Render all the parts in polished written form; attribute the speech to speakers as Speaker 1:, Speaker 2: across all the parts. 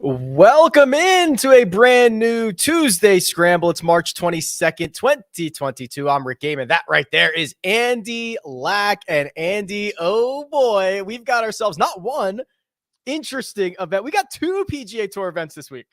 Speaker 1: Welcome into a brand new Tuesday Scramble. It's March 22nd, 2022. I'm Rick Gehman. That right there is Andy Lack. And Andy, oh boy, we've got ourselves not one interesting event. We got two PGA Tour events this week.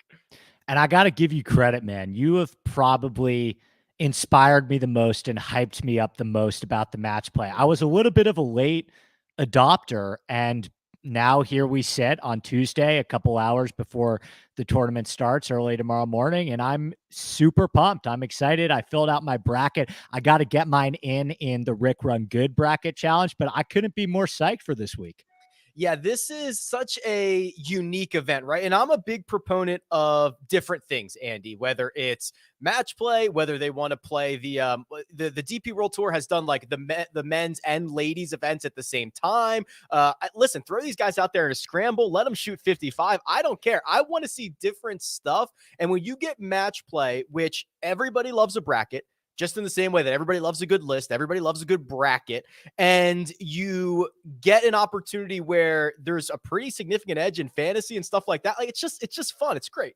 Speaker 2: And I got to give you credit, man. You have probably inspired me the most and hyped me up the most about the match play. I was a little bit of a late adopter, and now here we sit on Tuesday, a couple hours before the tournament starts early tomorrow morning, and I'm super pumped. I'm excited. I filled out my bracket. I got to get mine in the Rick Run Good bracket challenge, but I couldn't be more psyched for this week.
Speaker 1: Yeah, this is such a unique event, right? And I'm a big proponent of different things, Andy, whether it's match play, whether they want to play the DP World Tour has done like the men's and ladies events at the same time. Listen, throw these guys out there in a scramble, let them shoot 55. I don't care. I want to see different stuff. And when you get match play, which everybody loves a bracket, just in the same way that everybody loves a good list, everybody loves a good bracket, and you get an opportunity where there's a pretty significant edge in fantasy and stuff like that. Like it's just fun. It's great.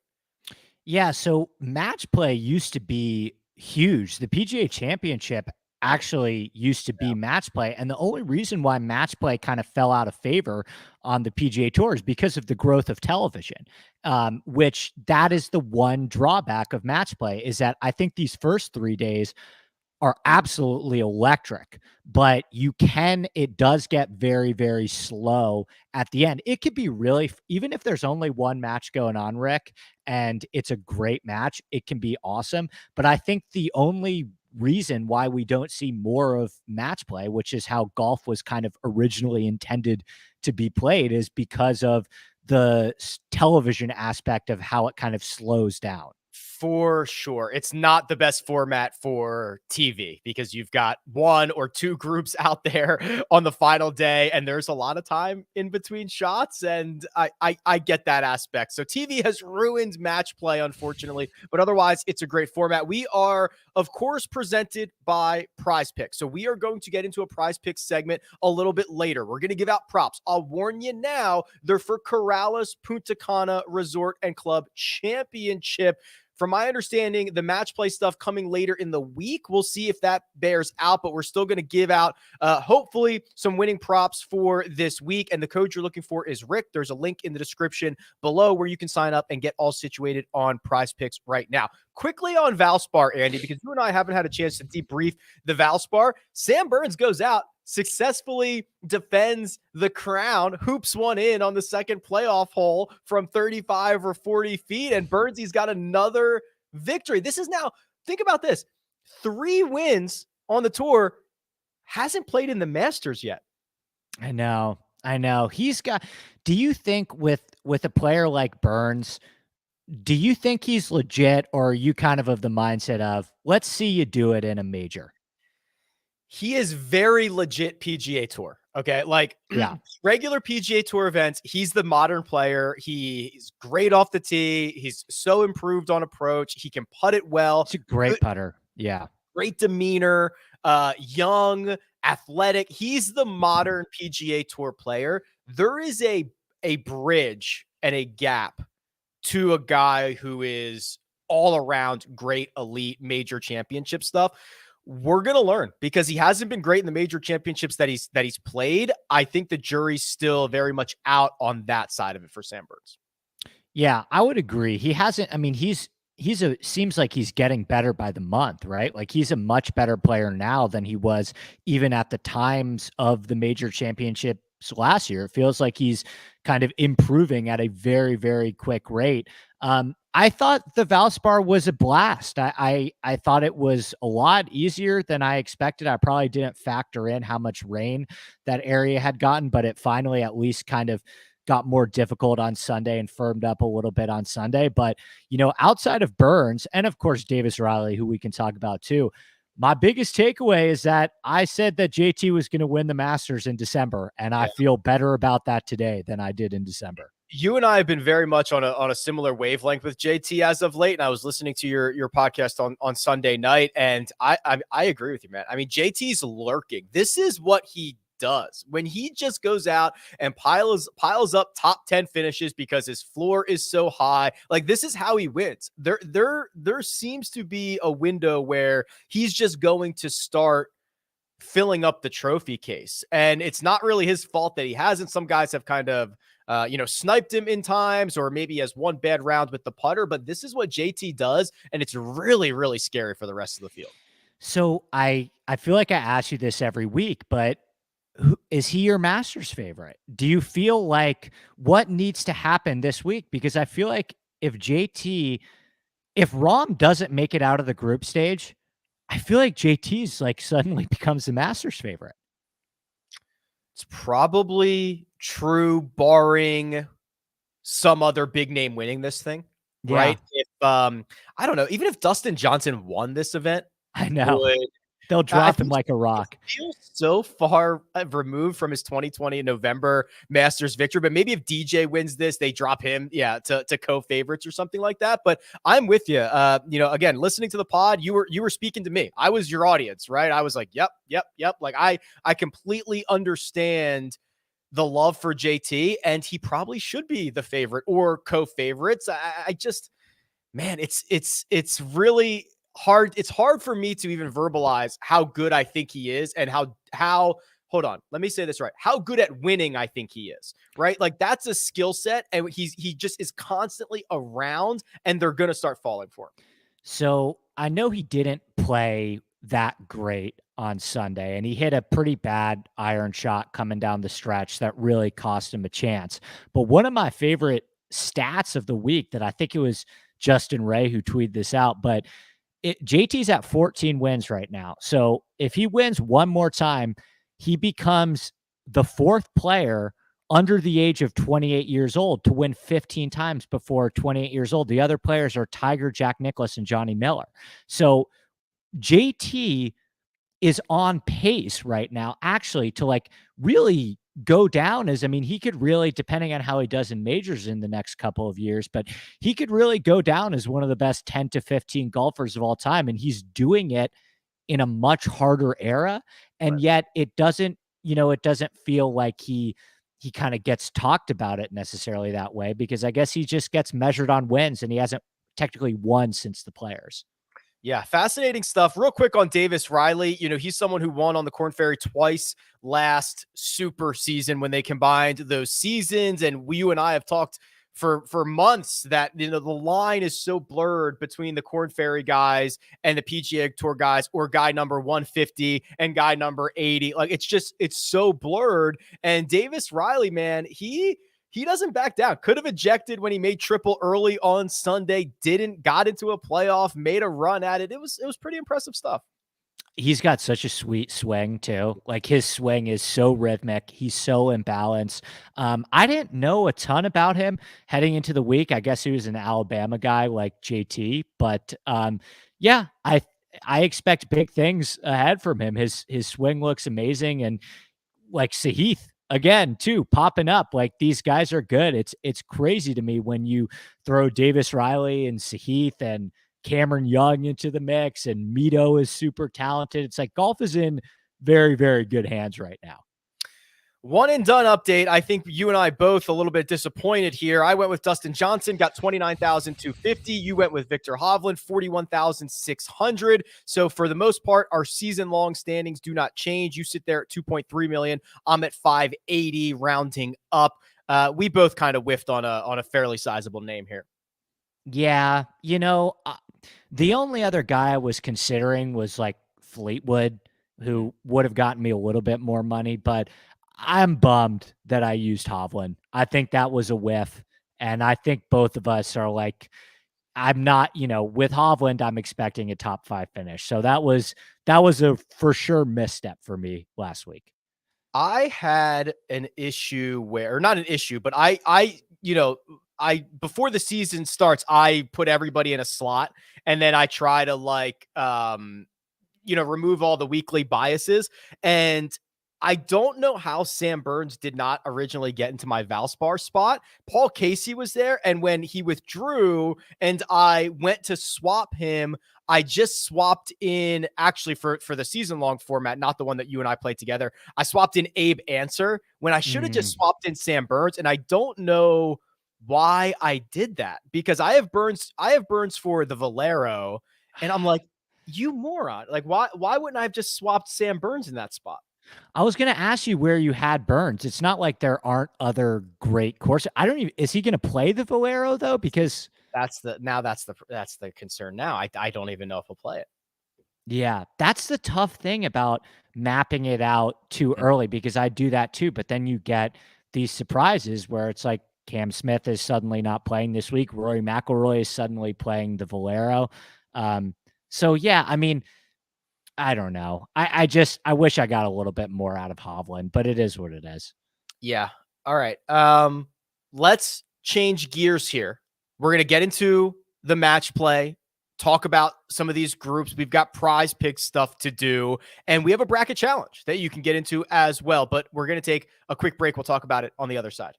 Speaker 2: Yeah, so match play used to be huge. The PGA Championship actually used to be match play, and the only reason why match play kind of fell out of favor on the PGA Tour is because of the growth of television, which that is the one drawback of match play, is that I think these first 3 days are absolutely electric, but it does get very, very slow at the end. It could be really, even if there's only one match going on, Rick, and it's a great match, it can be awesome. But I think the only reason why we don't see more of match play, which is how golf was kind of originally intended to be played, is because of the television aspect of how it kind of slows down.
Speaker 1: For sure. It's not the best format for TV because you've got one or two groups out there on the final day, and there's a lot of time in between shots. And I get that aspect. So TV has ruined match play, unfortunately, but otherwise it's a great format. We are, of course, presented by PrizePicks. So we are going to get into a PrizePicks segment a little bit later. We're going to give out props. I'll warn you now, they're for Corrales Puntacana Resort and Club Championship. From my understanding, the match play stuff coming later in the week. We'll see if that bears out, but we're still going to give out, hopefully, some winning props for this week. And the code you're looking for is Rick. There's a link in the description below where you can sign up and get all situated on PrizePicks right now. Quickly on Valspar, Andy, because you and I haven't had a chance to debrief the Valspar. Sam Burns goes out, successfully defends the crown, hoops one in on the second playoff hole from 35 or 40 feet, and Burnsy's got another victory. This is now, think about this, 3 wins on the tour, hasn't played in the Masters yet.
Speaker 2: I know. Do you think with a player like Burns, do you think he's legit, or are you kind of the mindset of, let's see you do it in a major?
Speaker 1: He is very legit PGA Tour. Okay. Like,
Speaker 2: yeah,
Speaker 1: regular PGA Tour events, he's the modern player. He's great off the tee. He's so improved on approach. He can putt it well.
Speaker 2: It's a great putter. Yeah.
Speaker 1: Great demeanor, young, athletic. He's the modern PGA Tour player. There is a bridge and a gap to a guy who is all around great, elite, major championship stuff. We're going to learn because he hasn't been great in the major championships that he's played. I think the jury's still very much out on that side of it for Sam Burns.
Speaker 2: Yeah, I would agree. He hasn't, I mean, seems like he's getting better by the month, right? Like he's a much better player now than he was even at the times of the major championships last year. It feels like he's kind of improving at a very, very quick rate. I thought the Valspar was a blast. I thought it was a lot easier than I expected. I probably didn't factor in how much rain that area had gotten, but it finally at least kind of got more difficult on Sunday and firmed up a little bit on Sunday. But, outside of Burns and of course, Davis Riley, who we can talk about too, my biggest takeaway is that I said that JT was going to win the Masters in December, and I feel better about that today than I did in December.
Speaker 1: You and I have been very much on a similar wavelength with JT as of late, and I was listening to your podcast on Sunday night, and I agree with you, man. I mean, JT's lurking. This is what he does. When he just goes out and piles up top 10 finishes because his floor is so high, like this is how he wins. There seems to be a window where he's just going to start filling up the trophy case. And it's not really his fault that he hasn't. Some guys have kind of, sniped him in times, or maybe has one bad round with the putter, but this is what JT does. And it's really, really scary for the rest of the field.
Speaker 2: So I feel like I ask you this every week, but is he your Masters favorite? Do you feel like what needs to happen this week? Because I feel like if Rahm doesn't make it out of the group stage, I feel like JT's like suddenly becomes the Masters favorite.
Speaker 1: It's probably true, barring some other big name winning this thing, right? If I don't know, even if Dustin Johnson won this event,
Speaker 2: I know they'll drop him like a rock.
Speaker 1: He feels so far removed from his 2020 November Masters victory, but maybe if DJ wins this, they drop him, to co-favorites or something like that. But I'm with you. Again, listening to the pod, you were speaking to me. I was your audience, right? I was like, yep. Like I completely understand the love for JT, and he probably should be the favorite or co-favorites. I just, man, it's really hard. It's hard for me to even verbalize how good I think he is, and how hold on, let me say this right. How good at winning I think he is, right? Like that's a skill set, and he just is constantly around, and they're going to start falling for him.
Speaker 2: So I know he didn't play that great on Sunday, and he hit a pretty bad iron shot coming down the stretch that really cost him a chance. But one of my favorite stats of the week, that I think it was Justin Ray who tweeted this out, but JT's at 14 wins right now. So if he wins one more time, he becomes the fourth player under the age of 28 years old to win 15 times before 28 years old. The other players are Tiger, Jack Nicklaus, and Johnny Miller. So JT is on pace right now, actually, to like really go down as, I mean, he could really, depending on how he does in majors in the next couple of years, but he could really go down as one of the best 10 to 15 golfers of all time. And he's doing it in a much harder era. And yet it doesn't feel like he kind of gets talked about it necessarily that way, because I guess he just gets measured on wins, and he hasn't technically won since the Players.
Speaker 1: Yeah, fascinating stuff. Real quick on Davis Riley, he's someone who won on the Korn Ferry twice last super season when they combined those seasons. And you and I have talked for months that, the line is so blurred between the Korn Ferry guys and the PGA Tour guys, or guy number 150 and guy number 80. Like it's so blurred. And Davis Riley, man, he doesn't back down. Could have ejected when he made triple early on Sunday, got into a playoff, made a run at it. It was pretty impressive stuff.
Speaker 2: He's got such a sweet swing too. Like his swing is so rhythmic. He's so imbalanced. I didn't know a ton about him heading into the week. I guess he was an Alabama guy like JT, but yeah, I expect big things ahead from him. His swing looks amazing, and like Sahith again too, popping up. Like these guys are good. It's crazy to me when you throw Davis Riley and Sahith and Cameron Young into the mix, and Mito is super talented. It's like golf is in very, very good hands right now.
Speaker 1: One and done update. I think you and I both a little bit disappointed here. I went with Dustin Johnson, got 29,250. You went with Victor Hovland, 41,600. So for the most part, our season-long standings do not change. You sit there at 2.3 million. I'm at 580, rounding up. We both kind of whiffed on a fairly sizable name here.
Speaker 2: Yeah, the only other guy I was considering was like Fleetwood, who would have gotten me a little bit more money, but I'm bummed that I used Hovland. I think that was a whiff, and I think both of us are like, I'm not, with Hovland, I'm expecting a top 5 finish. So that was a for sure misstep for me last week.
Speaker 1: I had an issue where, or not an issue, but before the season starts, I put everybody in a slot, and then I try to remove all the weekly biases. And I don't know how Sam Burns did not originally get into my Valspar spot. Paul Casey was there, and when he withdrew and I went to swap him, I just swapped in, actually, for the season long format, not the one that you and I played together. I swapped in Abe Answer when I should have just swapped in Sam Burns, and I don't know why I did that, because I have Burns for the Valero, and I'm like, you moron. Like, why wouldn't I have just swapped Sam Burns in that spot?
Speaker 2: I was going to ask you where you had Burns. It's not like there aren't other great courses. I don't even, is he going to play the Valero though? Because
Speaker 1: that's the concern now. I don't even know if he'll play it.
Speaker 2: Yeah, that's the tough thing about mapping it out too early, because I do that too. But then you get these surprises where it's like Cam Smith is suddenly not playing this week. Rory McIlroy is suddenly playing the Valero. So yeah, I mean, I don't know. I wish I got a little bit more out of Hovland, but it is what it is.
Speaker 1: Yeah. All right. Let's change gears here. We're going to get into the match play, talk about some of these groups. We've got PrizePicks stuff to do, and we have a bracket challenge that you can get into as well. But we're going to take a quick break. We'll talk about it on the other side.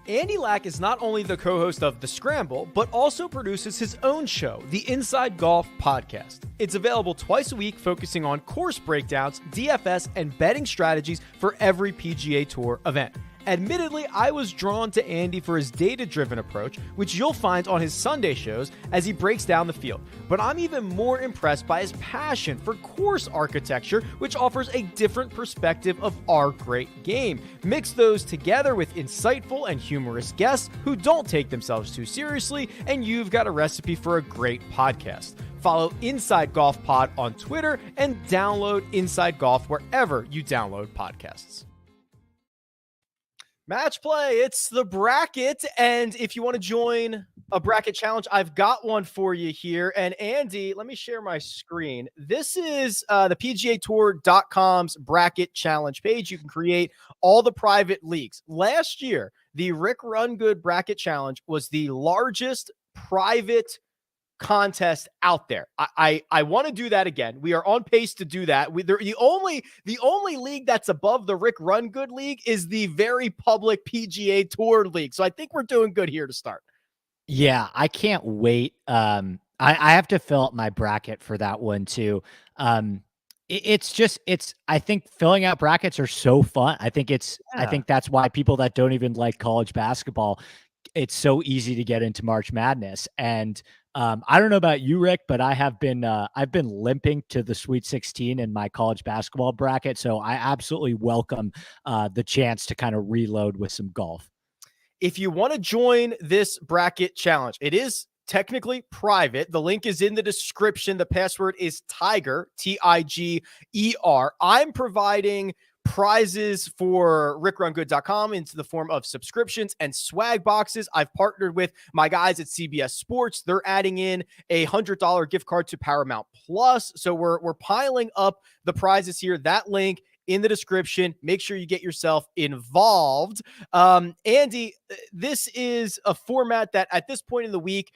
Speaker 1: Andy Lack is not only the co-host of The Scramble, but also produces his own show, the Inside Golf Podcast. It's available twice a week, focusing on course breakdowns, DFS, and betting strategies for every PGA Tour event. Admittedly, I was drawn to Andy for his data-driven approach, which you'll find on his Sunday shows as he breaks down the field. But I'm even more impressed by his passion for course architecture, which offers a different perspective of our great game. Mix those together with insightful and humorous guests who don't take themselves too seriously, and you've got a recipe for a great podcast. Follow Inside Golf Pod on Twitter and download Inside Golf wherever you download podcasts. Match play, it's the bracket, and if you want to join a bracket challenge, I've got one for you here. And Andy, let me share my screen. This is the PGA Tour.com's bracket challenge page. You can create all the private leagues. Last year, the RickRunGood bracket challenge was the largest private contest out there. I want to do that again. We are on pace to do that. The only league that's above the RickRunGood League is the very public PGA Tour League. So I think we're doing good here to start.
Speaker 2: Yeah, I can't wait. I have to fill up my bracket for that one too. I think filling out brackets are so fun. I think that's why people that don't even like college basketball, it's so easy to get into March Madness. And I don't know about you, Rick, but I've been limping to the Sweet 16 in my college basketball bracket. So I absolutely welcome the chance to kind of reload with some golf.
Speaker 1: If you want to join this bracket challenge, it is technically private. The link is in the description. The password is Tiger, Tiger. I'm providing prizes for RickRunGood.com into the form of subscriptions and swag boxes. I've partnered with my guys at CBS Sports. They're adding in a $100 gift card to Paramount Plus. So we're piling up the prizes here. That link in the description. Make sure you get yourself involved. Andy, this is a format that at this point in the week,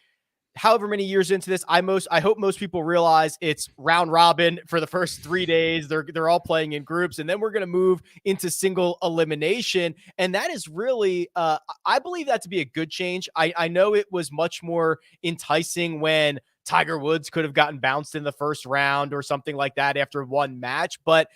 Speaker 1: however many years into this, I hope most people realize it's round robin for the first 3 days. They're all playing in groups, and then we're going to move into single elimination. And that is really, I believe that to be a good change. I know it was much more enticing when Tiger Woods could have gotten bounced in the first round or something like that after one match, but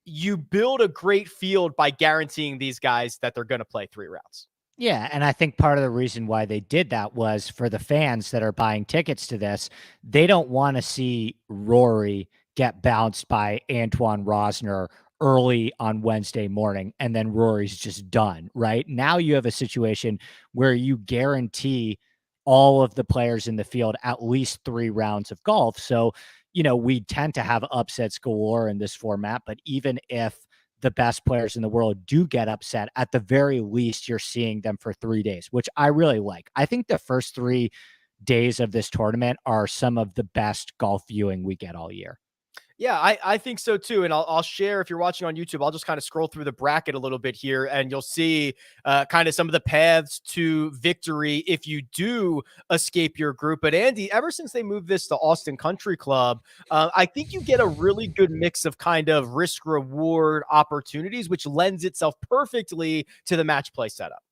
Speaker 1: you build a great field by guaranteeing these guys that they're going to play 3 rounds.
Speaker 2: Yeah, and I think part of the reason why they did that was for the fans that are buying tickets to this, they don't want to see Rory get bounced by Antoine Rosner early on Wednesday morning, and then Rory's just done, right? Now you have a situation where you guarantee all of the players in the field at least 3 rounds of golf. So, we tend to have upsets galore in this format, but even if the best players in the world do get upset, at the very least, you're seeing them for 3 days, which I really like. I think the first 3 days of this tournament are some of the best golf viewing we get all year.
Speaker 1: Yeah, I think so too. And I'll share, if you're watching on YouTube, I'll just kind of scroll through the bracket a little bit here, and you'll see kind of some of the paths to victory if you do escape your group. But Andy, ever since they moved this to Austin Country Club, I think you get a really good mix of kind of risk reward opportunities, which lends itself perfectly to the match play setup.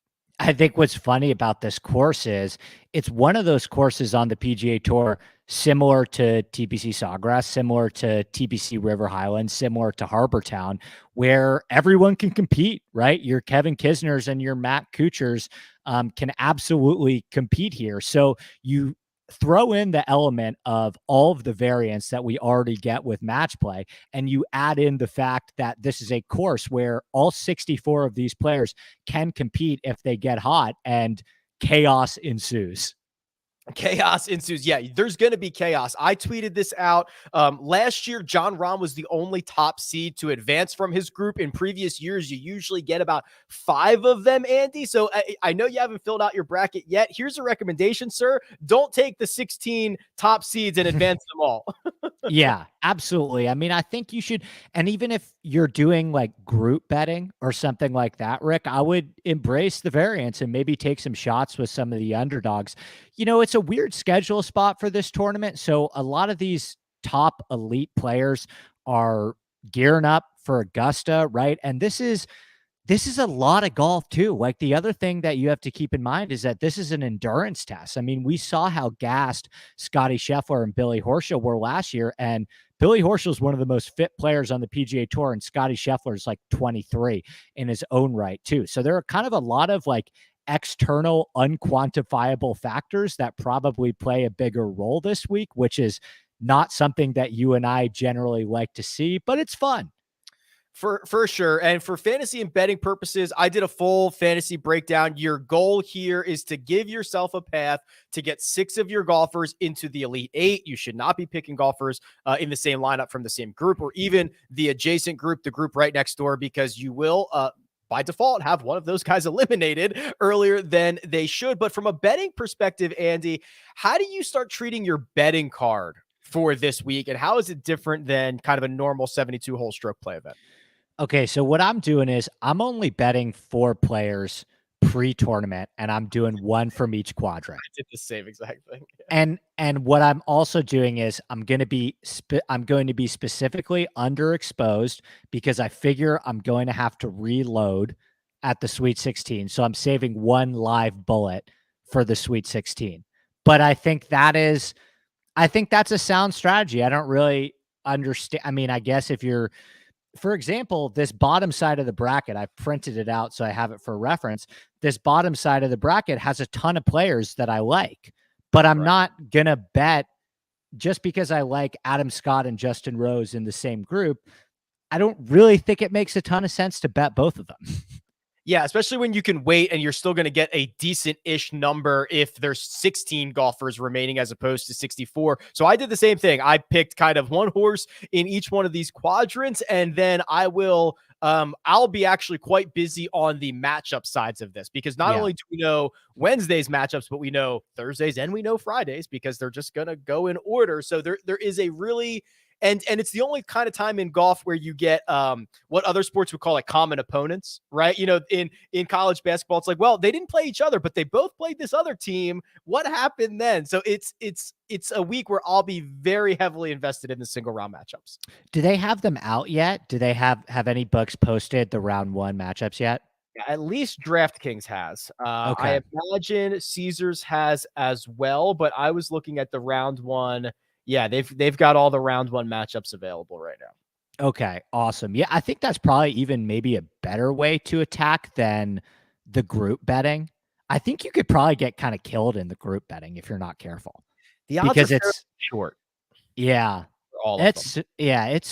Speaker 2: I think what's funny about this course is it's one of those courses on the PGA Tour similar to TPC Sawgrass, similar to TPC River Highlands, similar to Harbor Town, where everyone can compete, right? Your Kevin Kisners and your Matt Kuchars can absolutely compete here. So you throw in the element of all of the variants that we already get with match play, and you add in the fact that this is a course where all 64 of these players can compete if they get hot, and chaos ensues.
Speaker 1: Chaos ensues. Yeah, there's going to be chaos. I tweeted this out. Last year, John Rahm was the only top seed to advance from his group. In previous years, you usually get about 5 of them, Andy. So I know you haven't filled out your bracket yet. Here's a recommendation, sir. Don't take the 16 top seeds and advance them all.
Speaker 2: Yeah, absolutely. I mean, I think you should, and even if you're doing like group betting or something like that, Rick, I would embrace the variance and maybe take some shots with some of the underdogs. It's a weird schedule spot for this tournament. So a lot of these top elite players are gearing up for Augusta, right? And this is a lot of golf too. Like, the other thing that you have to keep in mind is that this is an endurance test. I mean, we saw how gassed Scotty Scheffler and Billy Horschel were last year, and Billy Horschel is one of the most fit players on the PGA Tour, and Scotty Scheffler is like 23 in his own right too. So there are kind of a lot of like external unquantifiable factors that probably play a bigger role this week, which is not something that you and I generally like to see, but it's fun.
Speaker 1: For sure. And for fantasy and betting purposes, I did a full fantasy breakdown. Your goal here is to give yourself a path to get 6 of your golfers into the Elite 8. You should not be picking golfers in the same lineup from the same group, or even the adjacent group, the group right next door, because you will by default have one of those guys eliminated earlier than they should. But from a betting perspective, Andy, how do you start treating your betting card for this week, and how is it different than kind of a normal 72 hole stroke play event?
Speaker 2: Okay, so what I'm doing is I'm only betting 4 players pre-tournament, and I'm doing one from each quadrant.
Speaker 1: I did the same exact thing.
Speaker 2: And what I'm also doing is I'm going to be specifically underexposed, because I figure I'm going to have to reload at the Sweet 16. So I'm saving one live bullet for the Sweet 16. But I think that's a sound strategy. I don't really understand. I mean, I guess if you're, for example, this bottom side of the bracket, I've printed it out so I have it for reference. This bottom side of the bracket has a ton of players that I like, but I'm not going to bet just because I like Adam Scott and Justin Rose in the same group. I don't really think it makes a ton of sense to bet both of them.
Speaker 1: Yeah, especially when you can wait and you're still going to get a decent-ish number if there's 16 golfers remaining as opposed to 64. So I did the same thing. I picked kind of one horse in each one of these quadrants, and then I'll be actually quite busy on the matchup sides of this, because not only do we know Wednesday's matchups, but we know Thursdays and we know Fridays, because they're just going to go in order. So there is a really... And it's the only kind of time in golf where you get what other sports would call like common opponents, right? In college basketball, it's like, well, they didn't play each other, but they both played this other team. What happened then? So it's a week where I'll be very heavily invested in the single round matchups.
Speaker 2: Do they have them out yet? Do they have any books posted the round 1 matchups yet?
Speaker 1: Yeah, at least DraftKings has.
Speaker 2: Okay.
Speaker 1: I imagine Caesars has as well, but I was looking at the round 1. Yeah, they've got all the round 1 matchups available right now.
Speaker 2: Okay, awesome. Yeah, I think that's probably even maybe a better way to attack than the group betting. I think you could probably get kind of killed in the group betting if you're not careful.
Speaker 1: The odds
Speaker 2: because
Speaker 1: are
Speaker 2: it's
Speaker 1: short.
Speaker 2: Yeah. It's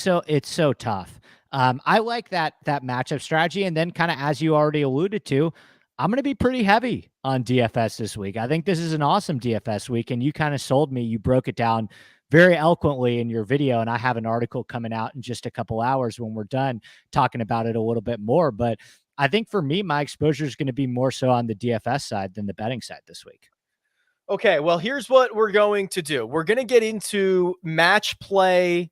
Speaker 2: so tough. I like that matchup strategy. And then, kind of as you already alluded to, I'm going to be pretty heavy on DFS this week. I think this is an awesome DFS week, and you kind of sold me. You broke it down very eloquently in your video, and I have an article coming out in just a couple hours when we're done talking about it a little bit more. But I think for me, my exposure is going to be more so on the DFS side than the betting side this week.
Speaker 1: Okay, well, here's what we're going to do. We're going to get into match play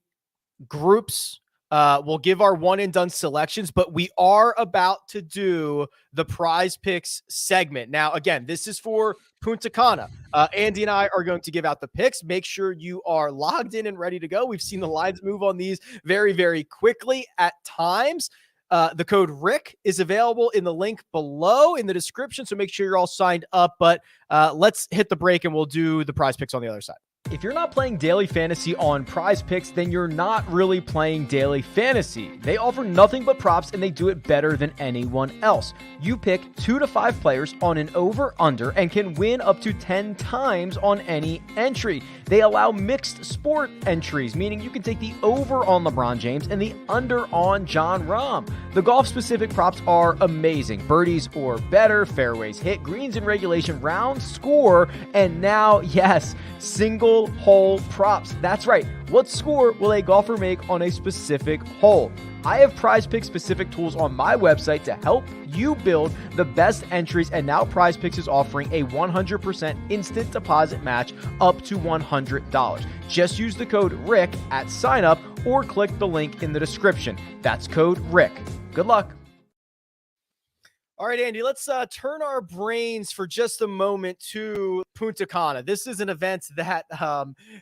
Speaker 1: groups. We'll give our one and done selections, but we are about to do the PrizePicks segment. Now, again, this is for Puntacana. Andy and I are going to give out the picks. Make sure you are logged in and ready to go. We've seen the lines move on these very, very quickly at times. The code Rick is available in the link below in the description, so make sure you're all signed up. But let's hit the break and we'll do the prize picks on the other side. If you're not playing daily fantasy on PrizePicks, then you're not really playing daily fantasy. They offer nothing but props and they do it better than anyone else. You pick 2 to 5 players on an over-under and can win up to 10 times on any entry. They allow mixed sport entries, meaning you can take the over on LeBron James and the under on Jon Rahm. The golf-specific props are amazing. Birdies or better, fairways hit, greens in regulation, round score, and now, yes, single hole props. That's right. What score will a golfer make on a specific hole? I have PrizePicks specific tools on my website to help you build the best entries, and now PrizePicks is offering a 100% instant deposit match up to $100. Just use the code RICK at sign up or click the link in the description. That's code RICK. Good luck. All right, Andy, let's turn our brains for just a moment to Puntacana. This is an event that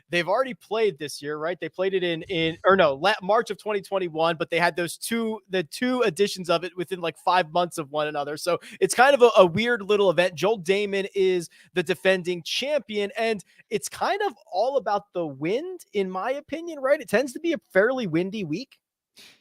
Speaker 1: they've already played this year, right? They played it in March of 2021, but they had the two editions of it within like 5 months of one another. So it's kind of a weird little event. Joel Damon is the defending champion, and it's kind of all about the wind, in my opinion, right? It tends to be a fairly windy week.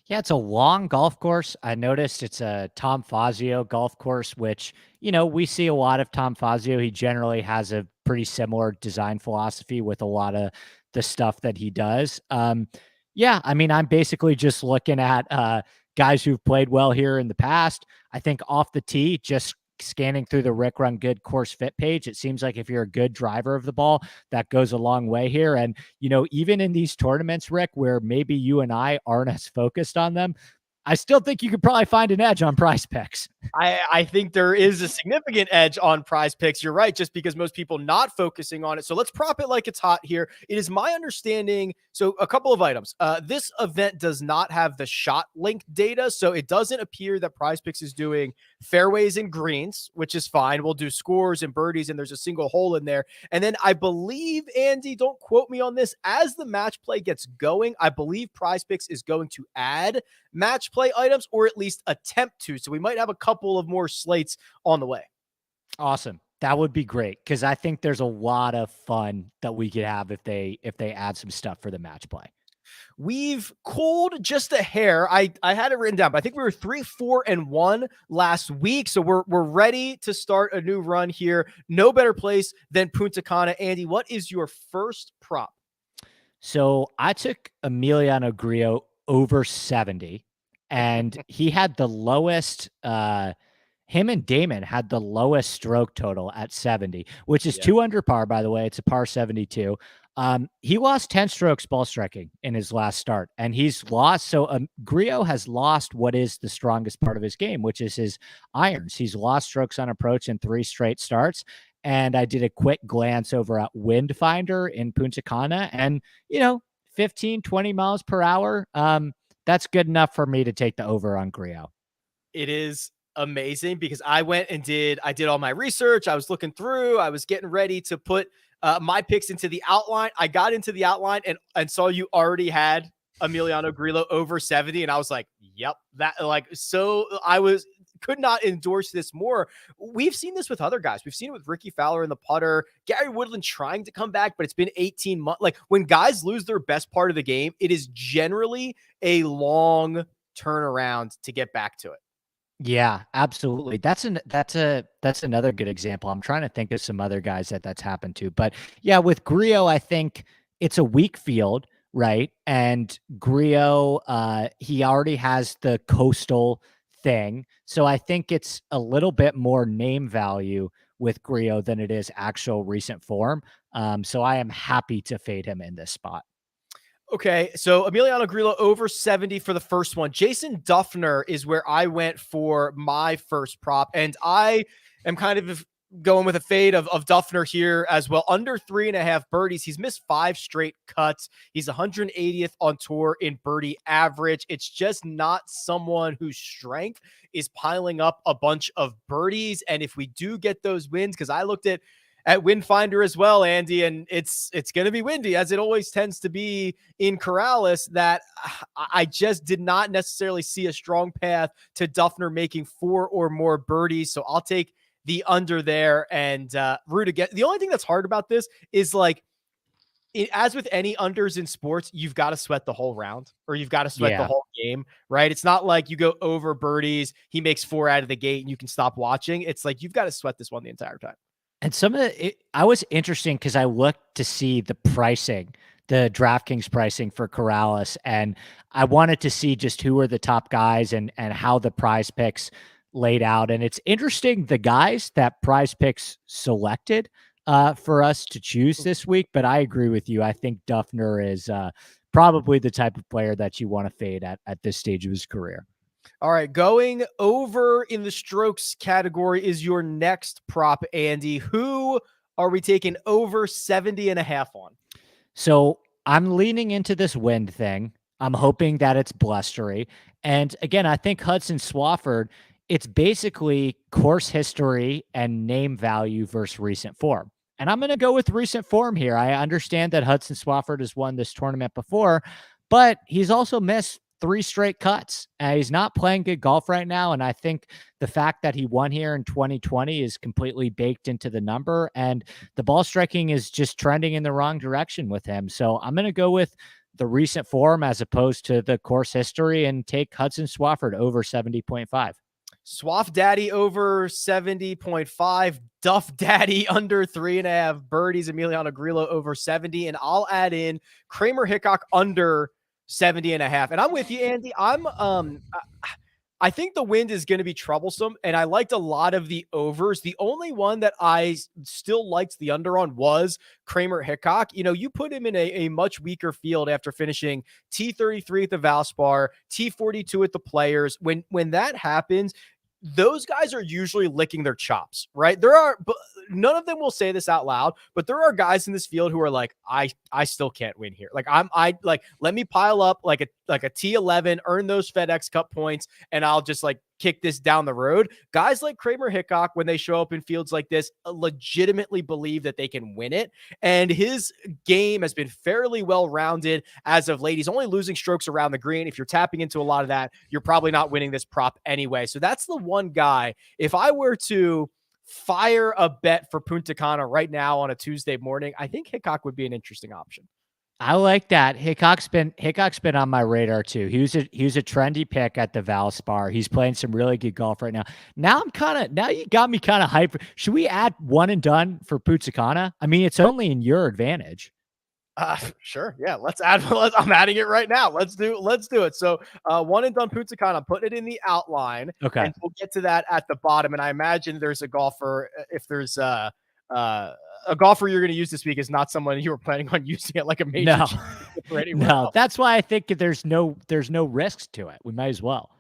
Speaker 2: Yeah, it's a long golf course. I noticed it's a Tom Fazio golf course, which, we see a lot of Tom Fazio. He generally has a pretty similar design philosophy with a lot of the stuff that he does. Yeah, I mean, I'm basically just looking at guys who've played well here in the past. I think off the tee, just scanning through the RickRunGood course fit page, it seems like if you're a good driver of the ball, that goes a long way here. And, even in these tournaments, Rick, where maybe you and I aren't as focused on them, I still think you could probably find an edge on PrizePicks.
Speaker 1: I think there is a significant edge on PrizePicks. You're right, just because most people not focusing on it. So let's prop it like it's hot here. It is my understanding. So a couple of items. This event does not have the shot link data, so it doesn't appear that PrizePicks is doing fairways and greens, which is fine. We'll do scores and birdies, and there's a single hole in there. And then I believe, Andy, don't quote me on this, as the match play gets going, I believe PrizePicks is going to add match play items, or at least attempt to. So we might have a couple of more slates on the way.
Speaker 2: Awesome. That would be great, because I think there's a lot of fun that we could have if they add some stuff for the match play.
Speaker 1: We've cooled just a hair. I had it written down, but I think we were 3-4-1 last week. So we're ready to start a new run here. No better place than Puntacana. Andy, what is your first prop?
Speaker 2: So I took Emiliano Grillo over 70, and he had the lowest, him and Damon had the lowest stroke total at 70, which is 2 under par, by the way. It's a par 72. He lost 10 strokes ball striking in his last start, and he's lost. So Grillo has lost what is the strongest part of his game, which is his irons. He's lost strokes on approach in 3 straight starts. And I did a quick glance over at Wind Finder in Punta Cana, and, 15, 20 miles per hour. That's good enough for me to take the over on Grillo.
Speaker 1: It is amazing, because I went and did all my research. I was looking through, I was getting ready to put my picks into the outline. I got into the outline and saw you already had Emiliano Grillo over 70. And I was like, yep, so I could not endorse this more. We've seen this with other guys. We've seen it with Ricky Fowler in the putter, Gary Woodland trying to come back, but it's been 18 months. Like, when guys lose their best part of the game, it is generally a long turnaround to get back to it.
Speaker 2: Yeah, absolutely. That's another good example. I'm trying to think of some other guys that's happened to, but yeah, with Grillo, I think it's a weak field, right? And Grillo, he already has the coastal thing. So I think it's a little bit more name value with Grillo than it is actual recent form. So I am happy to fade him in this spot.
Speaker 1: Okay, so Emiliano Grillo over 70 for the first one. Jason Duffner is where I went for my first prop, and I am kind of going with a fade of Duffner here as well. Under 3.5 birdies. He's missed 5 straight cuts. He's 180th on tour in birdie average. It's just not someone whose strength is piling up a bunch of birdies. And if we do get those wins, because I looked at at Windfinder as well, Andy, and it's going to be windy, as it always tends to be in Corrales, that I just did not necessarily see a strong path to Duffner making 4 or more birdies. So I'll take the under there and root again. The only thing that's hard about this is, like, as with any unders in sports, you've got to sweat the whole round, or you've got to sweat the whole game, right? It's not like you go over birdies, he makes 4 out of the gate and you can stop watching. It's like, you've got to sweat this one the entire time.
Speaker 2: And I was interesting because I looked to see the pricing, the DraftKings pricing for Corrales, and I wanted to see just who are the top guys and how the PrizePicks laid out. And it's interesting, the guys that PrizePicks selected for us to choose this week, but I agree with you. I think Duffner is probably the type of player that you want to fade at this stage of his career.
Speaker 1: All right, going over in the strokes category is your next prop, Andy. Who are we taking over 70.5 on?
Speaker 2: So I'm leaning into this wind thing. I'm hoping that it's blustery. And again, I think Hudson Swafford, it's basically course history and name value versus recent form. And I'm going to go with recent form here. I understand that Hudson Swafford has won this tournament before, but he's also missed 3 straight cuts. He's not playing good golf right now. And I think the fact that he won here in 2020 is completely baked into the number. And the ball striking is just trending in the wrong direction with him. So I'm going to go with the recent form as opposed to the course history and take Hudson Swafford over 70.5.
Speaker 1: Swaff Daddy over 70.5, Duff Daddy under 3.5 birdies, Emiliano Grillo over 70, and I'll add in Kramer Hickok under 70.5. And I'm with you, Andy. I think the wind is going to be troublesome, and I liked a lot of the overs. The only one that I still liked the under on was Kramer Hickok. You know, you put him in a much weaker field after finishing T33 at the Valspar, T42 at the Players. When that happens, those guys are usually licking their chops, right? But none of them will say this out loud, but there are guys in this field who are like, I still can't win here. Like, let me pile up like a T11, earn those FedEx Cup points, and I'll just like kick this down the road. Guys like Kramer Hickok, when they show up in fields like this, legitimately believe that they can win it. And his game has been fairly well-rounded as of late. He's only losing strokes around the green. If you're tapping into a lot of that, you're probably not winning this prop anyway. So that's the one guy. If I were to fire a bet for Punta Cana right now on a Tuesday morning, I think Hickok would be an interesting option.
Speaker 2: I like that. Hickok's been on my radar too. He was a trendy pick at the Valspar. He's playing some really good golf right now. Now you got me kind of hyped. Should we add one and done for Punta Cana? I mean, it's only in your advantage.
Speaker 1: Sure. Yeah. I'm adding it right now. Let's do it. So, one and done Punta Cana, I'm putting it in the outline.
Speaker 2: Okay.
Speaker 1: And we'll get to that at the bottom. And I imagine there's a golfer, if there's a golfer you're going to use this week is not someone you were planning on using at like a major.
Speaker 2: No, that's why I think there's no risks to it. We might as well.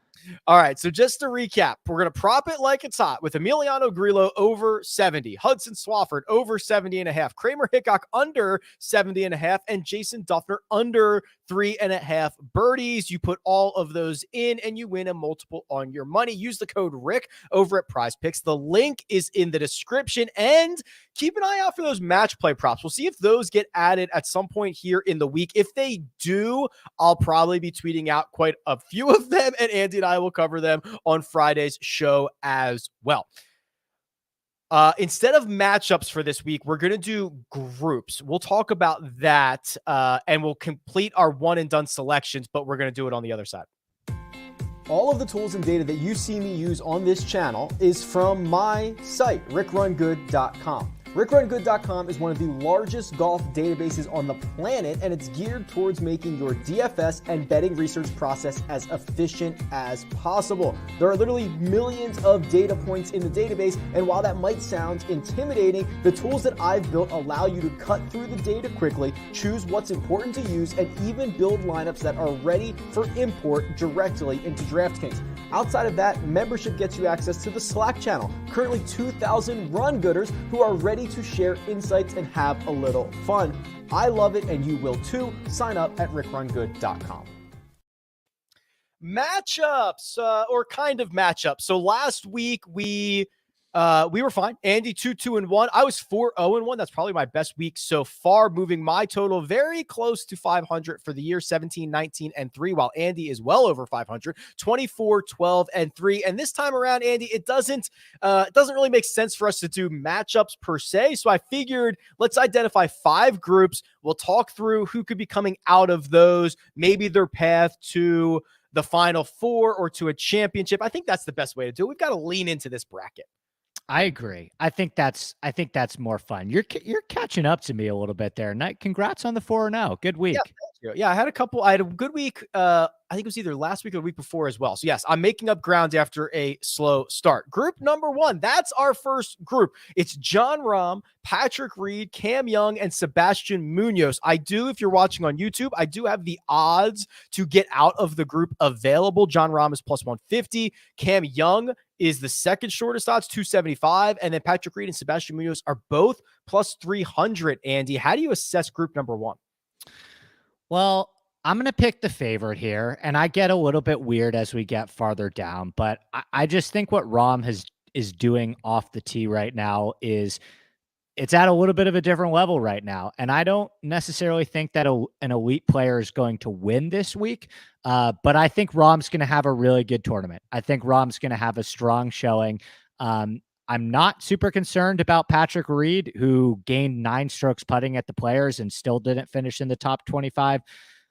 Speaker 1: All right, so just to recap, we're going to prop it like it's hot with Emiliano Grillo over 70, Hudson Swafford over 70.5, Kramer Hickok under 70.5, and Jason Duffner under 3.5 birdies. You put all of those in and you win a multiple on your money. Use the code Rick over at PrizePicks. The link is in the description, and keep an eye out for those match play props. We'll see if those get added at some point here in the week. If they do, I'll probably be tweeting out quite a few of them, and Andy and I will cover them on Friday's show as well. Instead of matchups for this week, we're going to do groups. We'll talk about that, and we'll complete our one and done selections, but we're going to do it on the other side. All of the tools and data that you see me use on this channel is from my site, RickRunGood.com. RickRunGood.com is one of the largest golf databases on the planet, and it's geared towards making your DFS and betting research process as efficient as possible. There are literally millions of data points in the database, and while that might sound intimidating, the tools that I've built allow you to cut through the data quickly, choose what's important to use, and even build lineups that are ready for import directly into DraftKings. Outside of that, membership gets you access to the Slack channel, currently 2,000 run gooders who are ready to share insights and have a little fun. I love it, and you will too. Sign up at RickRunGood.com. Matchups, or kind of matchups. So last week we We were fine. Andy 2-2-1. I was 4-0-1. That's probably my best week so far, moving my total very close to 500 for the year, 17-19-3, while Andy is well over 500, 24-12-3. And this time around, Andy, it doesn't really make sense for us to do matchups per se. So I figured let's identify 5 groups. We'll talk through who could be coming out of those, maybe their path to the Final Four or to a championship. I think that's the best way to do it. We've got to lean into this bracket.
Speaker 2: I agree. I think that's more fun. You're catching up to me a little bit there. Night. Congrats on the 4-0. Good week.
Speaker 1: Yeah, thank you. Yeah, I had a good week. I think it was either last week or the week before as well. So yes, I'm making up ground after a slow start. Group number 1. That's our first group. It's Jon Rahm, Patrick Reed, Cam Young, and Sebastian Munoz. If you're watching on YouTube, I do have the odds to get out of the group available. Jon Rahm is plus 150. Cam Young is the second shortest odds, 275. And then Patrick Reed and Sebastian Munoz are both plus 300. Andy, how do you assess group number 1?
Speaker 2: Well, I'm going to pick the favorite here, and I get a little bit weird as we get farther down, but I just think what Rahm is doing off the tee right now is it's at a little bit of a different level right now. And I don't necessarily think that an elite player is going to win this week. But I think Rahm's going to have a really good tournament. I think Rahm's going to have a strong showing. I'm not super concerned about Patrick Reed, who gained 9 strokes putting at the Players and still didn't finish in the top 25.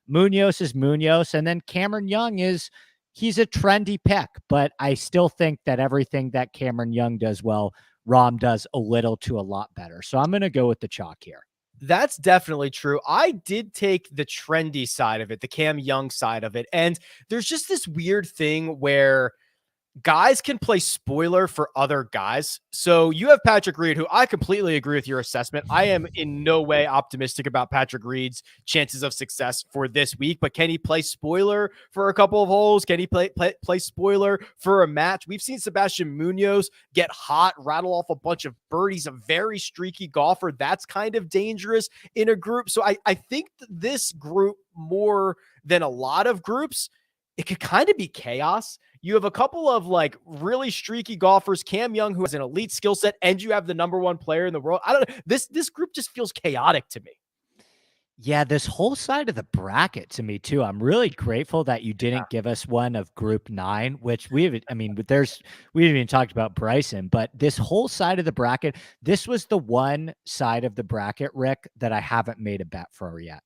Speaker 2: Munoz is Munoz. And then Cameron Young he's a trendy pick, but I still think that everything that Cameron Young does well, Rahm does a little to a lot better. So I'm going to go with the chalk here.
Speaker 1: That's definitely true. I did take the trendy side of it, the Cam Young side of it. And there's just this weird thing where guys can play spoiler for other guys. So you have Patrick Reed, who I completely agree with your assessment. I am in no way optimistic about Patrick Reed's chances of success for this week, but can he play spoiler for a couple of holes? Can he play spoiler for a match? We've seen Sebastian Munoz get hot, rattle off a bunch of birdies, a very streaky golfer. That's kind of dangerous in a group. So I think this group, more than a lot of groups, it could kind of be chaos. You have a couple of like really streaky golfers, Cam Young, who has an elite skill set, and you have the number 1 player in the world. I don't know. This group just feels chaotic to me.
Speaker 2: Yeah, this whole side of the bracket to me too. I'm really grateful that you didn't give us one of group 9, which we haven't even talked about Bryson, but this whole side of the bracket, this was the one side of the bracket, Rick, that I haven't made a bet for yet.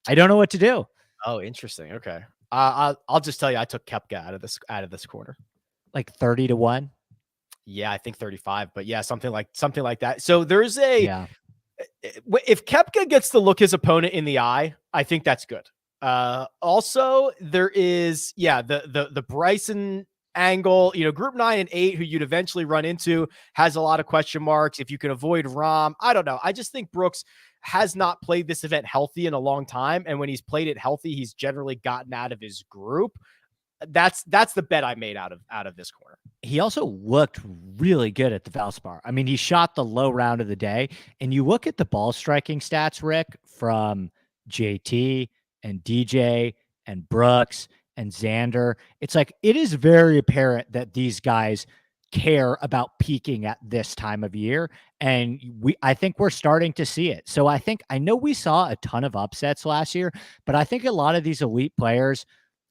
Speaker 2: I don't know what to do.
Speaker 1: Oh, interesting. Okay. I'll just tell you, I took Koepka out of this corner.
Speaker 2: Like 30-1.
Speaker 1: Yeah, I think 35, but yeah, something like that. So there's if Koepka gets to look his opponent in the eye, I think that's good. Also there is, the Bryson angle, group 9 and 8, who you'd eventually run into, has a lot of question marks. If you can avoid Rahm, I don't know. I just think Brooks has not played this event healthy in a long time. And when he's played it healthy, he's generally gotten out of his group. That's the bet I made out of this corner.
Speaker 2: He also looked really good at the Valspar. I mean, he shot the low round of the day, and you look at the ball striking stats, Rick, from JT and DJ and Brooks and Xander. It's like, it is very apparent that these guys care about peaking at this time of year. And I think we're starting to see it. So I know we saw a ton of upsets last year, but I think a lot of these elite players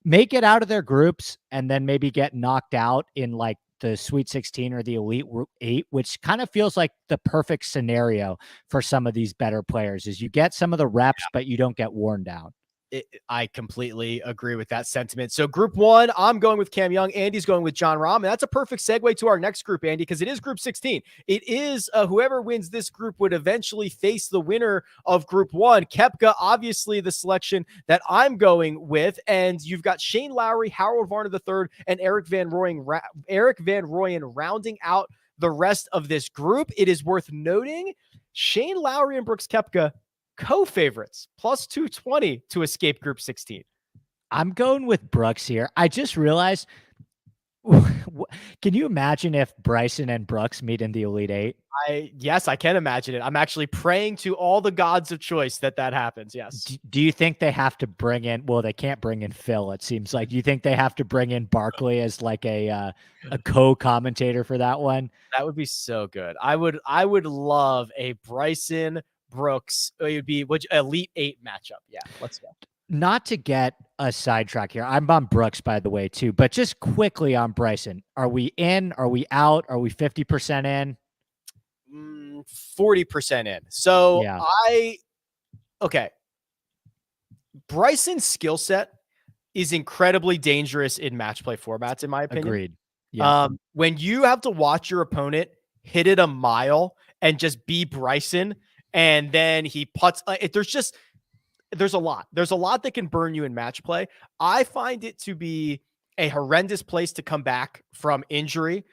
Speaker 2: may get out of their groups and then maybe get knocked out in like the Sweet 16 or the Elite 8, which kind of feels like the perfect scenario for some of these better players, is you get some of the reps, but you don't get worn down.
Speaker 1: I completely agree with that sentiment. So group 1, I'm going with Cam Young. Andy's going with Jon Rahm. And that's a perfect segue to our next group, Andy, because it is group 16. It is whoever wins this group would eventually face the winner of group 1. Koepka, obviously the selection that I'm going with. And you've got Shane Lowry, Harold Varner III, and Eric Van Rooyen rounding out the rest of this group. It is worth noting Shane Lowry and Brooks Koepka, co-favorites, plus 220 to escape group 16.
Speaker 2: I'm going with Brooks here. I just realized Can you imagine if Bryson and Brooks meet in the Elite Eight?
Speaker 1: Yes, I can imagine it. I'm actually praying to all the gods of choice that happens. Yes.
Speaker 2: Do you think they have to bring in? Well, they can't bring in Phil. It seems like. Do you think they have to bring in Barkley as like a co-commentator for that one?
Speaker 1: That would be so good. I would love a Bryson Brooks. It would be Elite Eight matchup. Yeah, let's go.
Speaker 2: Not to get a sidetrack here. I'm on Brooks, by the way, too. But just quickly on Bryson, are we in? Are we out? Are we 50% in?
Speaker 1: 40% in. So
Speaker 2: Yeah,
Speaker 1: okay. Bryson's skill set is incredibly dangerous in match play formats, in my opinion.
Speaker 2: agreed. Yeah,
Speaker 1: When you have to watch your opponent hit it a mile and just be Bryson, and then he puts, there's a lot. There's a lot that can burn you in match play. I find it to be a horrendous place to come back from injury.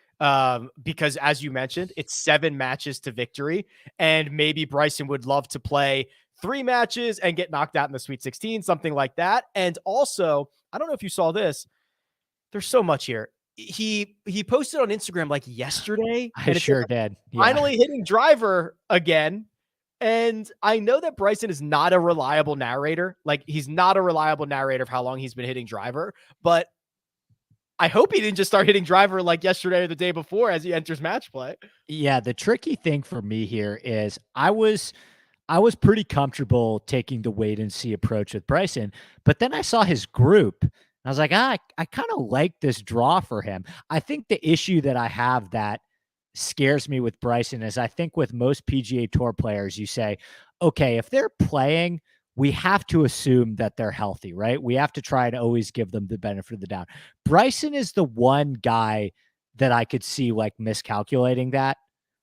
Speaker 1: Because as you mentioned, it's 7 matches to victory, and maybe Bryson would love to play 3 matches and get knocked out in the Sweet 16, something like that. And also, I don't know if you saw this. There's so much here. He posted on Instagram like yesterday.
Speaker 2: I sure did. Yeah.
Speaker 1: Finally hitting driver again. And I know that Bryson is not a reliable narrator. Like, he's not a reliable narrator of how long he's been hitting driver, but I hope he didn't just start hitting driver like yesterday or the day before as he enters match play.
Speaker 2: Yeah, the tricky thing for me here is I was pretty comfortable taking the wait and see approach with Bryson, but then I saw his group. And I was like, I kind of like this draw for him. I think the issue that I have that scares me with Bryson is I think with most PGA Tour players, you say, okay, if they're playing, we have to assume that they're healthy, right? We have to try and always give them the benefit of the doubt. Bryson is the one guy that I could see like miscalculating that,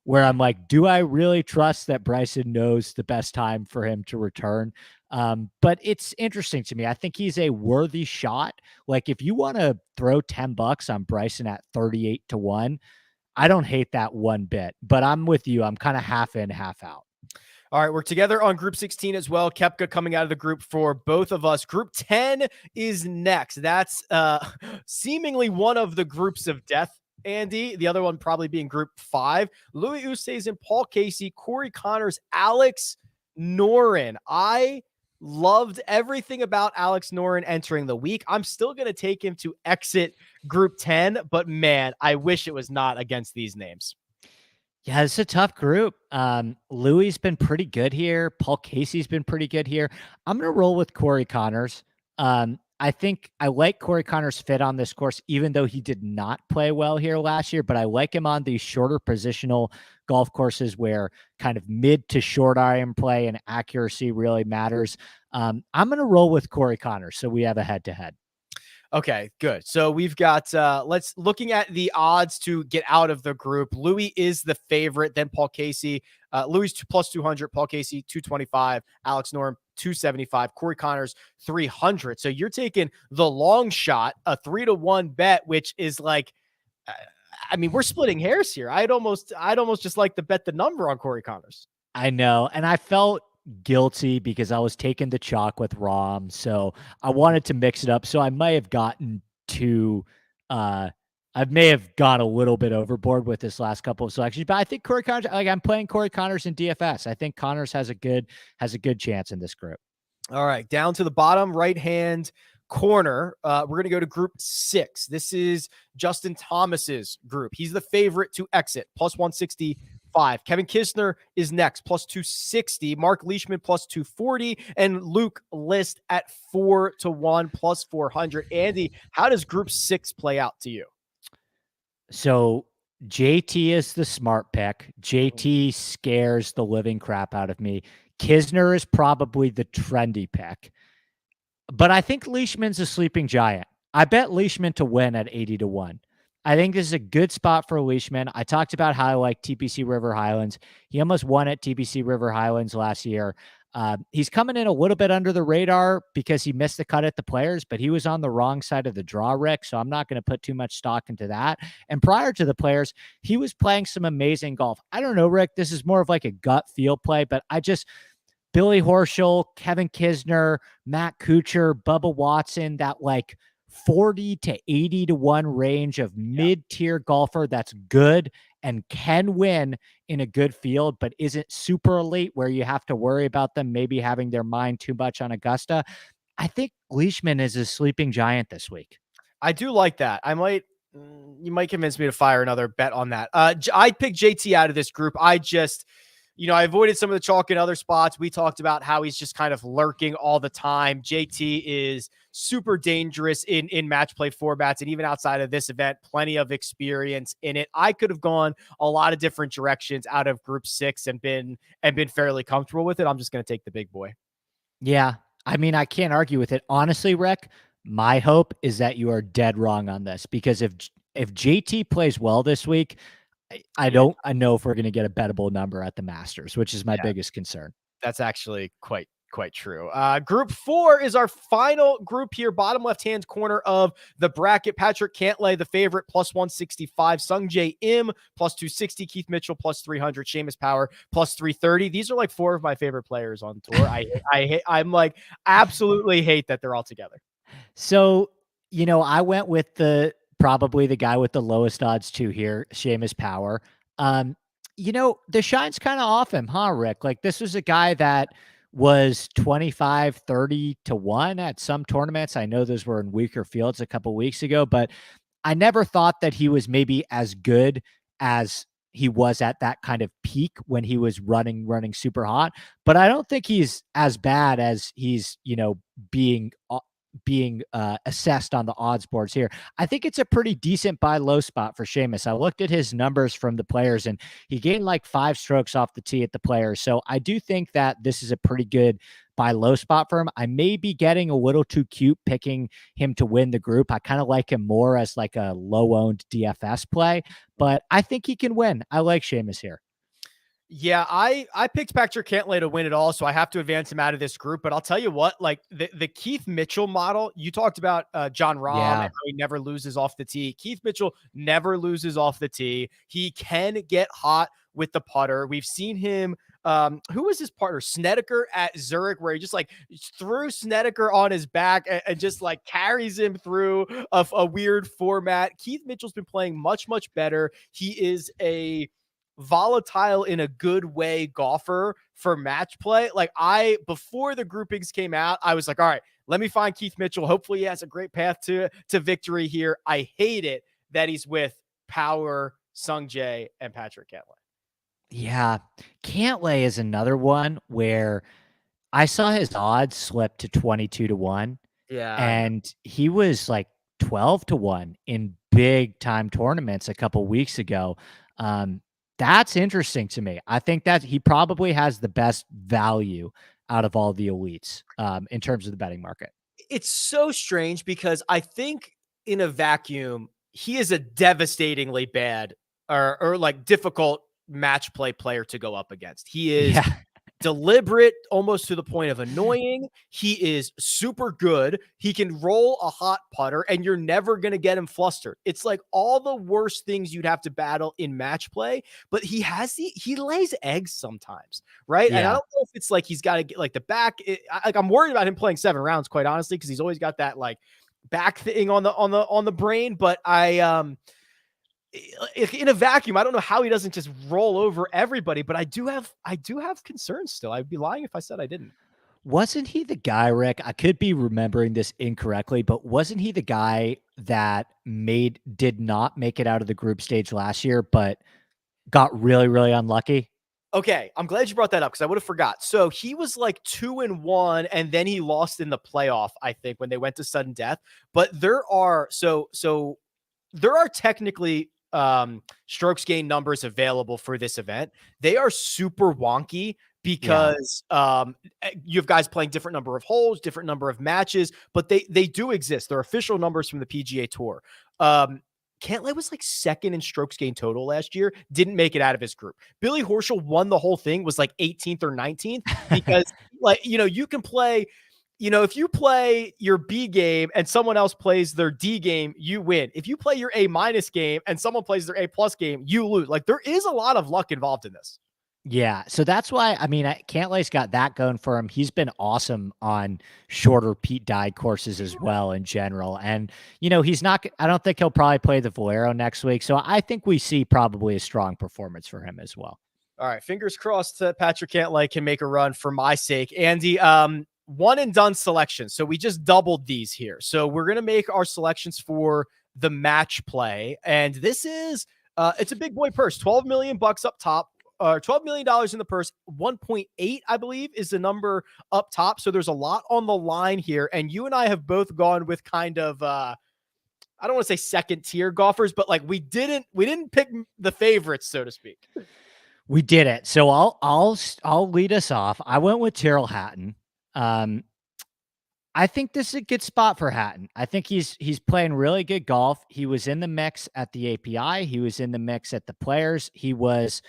Speaker 2: where I'm like, do I really trust that Bryson knows the best time for him to return? But it's interesting to me. I think he's a worthy shot. Like, if you want to throw $10 on Bryson at 38-1, I don't hate that one bit, but I'm with you. I'm kind of half in, half out.
Speaker 1: All right, we're together on Group 16 as well. Kepka coming out of the group for both of us. Group 10 is next. That's seemingly one of the groups of death, Andy. The other one probably being Group 5. Louis Oosthuizen, Paul Casey, Corey Connors, Alex Noren. I loved everything about Alex Noren entering the week. I'm still going to take him to exit Group 10, but man, I wish it was not against these names.
Speaker 2: Yeah, it's a tough group. Louis been pretty good here. Paul Casey's been pretty good here. I'm going to roll with Corey Connors. I think I like Corey Connors' fit on this course, even though he did not play well here last year, but I like him on these shorter positional golf courses where kind of mid to short iron play and accuracy really matters. I'm going to roll with Corey Connors. So we have a head-to-head.
Speaker 1: Okay, good. So we've got, looking at the odds to get out of the group. Louis is the favorite, then Paul Casey. Louis plus 200, Paul Casey 225, Alex Noren 275, Corey Connors 300. So you're taking the long shot, a 3-1 bet, which is like, I mean, we're splitting hairs here. I'd almost just like to bet the number on Corey Connors.
Speaker 2: I know, and I felt guilty because I was taking the chalk with Rahm, so I wanted to mix it up. So I may have gotten I may have gone a little bit overboard with this last couple of selections, but I think Corey Connors, like, I'm playing Corey Connors in DFS. I think Connors has a good chance in this group.
Speaker 1: All right, down to the bottom right-hand corner, we're going to go to Group 6. This is Justin Thomas's group. He's the favorite to exit, plus 165. Kevin Kisner is next, plus 260. Mark Leishman, plus 240. And Luke List at 4-1, plus 400. Andy, how does Group 6 play out to you?
Speaker 2: So JT is the smart pick. JT scares the living crap out of me. Kisner is probably the trendy pick. But I think Leishman's a sleeping giant. I bet Leishman to win at 80-1. I think this is a good spot for Leishman. I talked about how I like TPC River Highlands. He almost won at TPC River Highlands last year. He's coming in a little bit under the radar because he missed the cut at the Players, but he was on the wrong side of the draw, Rick, so I'm not going to put too much stock into that. And prior to the Players, he was playing some amazing golf. I don't know, Rick, this is more of like a gut feel play, but Billy Horschel, Kevin Kisner, Matt Kuchar, Bubba Watson, that like 40 to 80 to 1 range of mid-tier golfer that's good and can win in a good field, but isn't super elite where you have to worry about them maybe having their mind too much on Augusta. I think Leishman is a sleeping giant this week.
Speaker 1: I do like that. You might convince me to fire another bet on that. I picked JT out of this group. I avoided some of the chalk in other spots. We talked about how he's just kind of lurking all the time. JT is super dangerous in match play formats, and even outside of this event, plenty of experience in it. I could have gone a lot of different directions out of group 6 and been fairly comfortable with it. I'm just going to take the big boy.
Speaker 2: Yeah. I mean, I can't argue with it. Honestly, Rick, my hope is that you are dead wrong on this, because if JT plays well this week, I know if we're going to get a bettable number at the Masters, which is my biggest concern.
Speaker 1: That's actually quite true. Group 4 is our final group here. Bottom left-hand corner of the bracket. Patrick Cantlay, the favorite, plus 165. Sungjae Im, plus 260. Keith Mitchell, plus 300. Seamus Power, plus 330. These are like 4 of my favorite players on tour. I'm like, absolutely hate that they're all together.
Speaker 2: So, I went with probably the guy with the lowest odds too here, Seamus Power. The shine's kind of off him, huh, Rick? Like, this was a guy that was 25, 30 to 1 at some tournaments. I know those were in weaker fields a couple weeks ago, but I never thought that he was maybe as good as he was at that kind of peak when he was running super hot. But I don't think he's as bad as he's, being assessed on the odds boards here. I think it's a pretty decent buy low spot for Seamus. I looked at his numbers from the players, and he gained like 5 strokes off the tee at the players. So I do think that this is a pretty good buy low spot for him. I may be getting a little too cute picking him to win the group. I kind of like him more as like a low owned DFS play, but I think he can win. I like Seamus here.
Speaker 1: Yeah, I picked Patrick Cantlay to win it all, so I have to advance him out of this group. But I'll tell you what, like the Keith Mitchell model, you talked about John Rahm and how he never loses off the tee. Keith Mitchell never loses off the tee. He can get hot with the putter. We've seen him. Who was his partner? Snedeker at Zurich, where he just like threw Snedeker on his back and just like carries him through a weird format. Keith Mitchell's been playing much better. He is a volatile in a good way golfer for match play. Like before the groupings came out, I was like, all right, let me find Keith Mitchell. Hopefully he has a great path to victory here. I hate it that he's with Power, Sungjae, and Patrick Cantlay.
Speaker 2: Yeah. Cantlay is another one where I saw his odds slip to 22 to 1.
Speaker 1: Yeah.
Speaker 2: And he was like 12 to 1 in big time tournaments a couple weeks ago. That's interesting to me. I think that he probably has the best value out of all the elites in terms of the betting market.
Speaker 1: It's so strange because I think in a vacuum, he is a devastatingly bad or like difficult match play player to go up against. He is deliberate, almost to the point of annoying. He is super good. He can roll a hot putter, and you're never going to get him flustered. It's like all the worst things you'd have to battle in match play, but he lays eggs sometimes, right?
Speaker 2: Yeah.
Speaker 1: And I don't know if it's like he's got to get like the back. I'm worried about him playing 7 rounds, quite honestly, because he's always got that like back thing on the brain. But in a vacuum, I don't know how he doesn't just roll over everybody, but I do have concerns still. I'd be lying if I said I didn't.
Speaker 2: Wasn't he the guy, Rick? I could be remembering this incorrectly, but wasn't he the guy that did not make it out of the group stage last year, but got really, really unlucky?
Speaker 1: Okay, I'm glad you brought that up because I would have forgot. So he was like 2-1, and then he lost in the playoff, I think, when they went to sudden death. But there are technically strokes gain numbers available for this event. They are super wonky because you have guys playing different number of holes, different number of matches, but they do exist. They're official numbers from the PGA Tour. Cantlay was like 2nd in strokes gain total last year, didn't make it out of his group. Billy Horschel won the whole thing, was like 18th or 19th because like, you can play, if you play your B game and someone else plays their D game, you win. If you play your A- game and someone plays their A+ game, you lose. Like there is a lot of luck involved in this.
Speaker 2: Yeah, so that's why I mean, Cantlay's got that going for him. He's been awesome on shorter Pete Dye courses as well in general, and he's not. I don't think he'll probably play the Valero next week, so I think we see probably a strong performance for him as well.
Speaker 1: All right, fingers crossed that Patrick Cantlay can make a run for my sake. Andy, one and done selection. So we just doubled these here. So we're gonna make our selections for the match play, and this is it's a big boy purse, $12 million up top. $12 million in the purse, 1.8, I believe, is the number up top. So there's a lot on the line here. And you and I have both gone with kind of, I don't want to say second tier golfers, but like we didn't pick the favorites, so to speak.
Speaker 2: We did it. So I'll lead us off. I went with Tyrrell Hatton. I think this is a good spot for Hatton. I think he's playing really good golf. He was in the mix at the API. He was in the mix at the Players. He was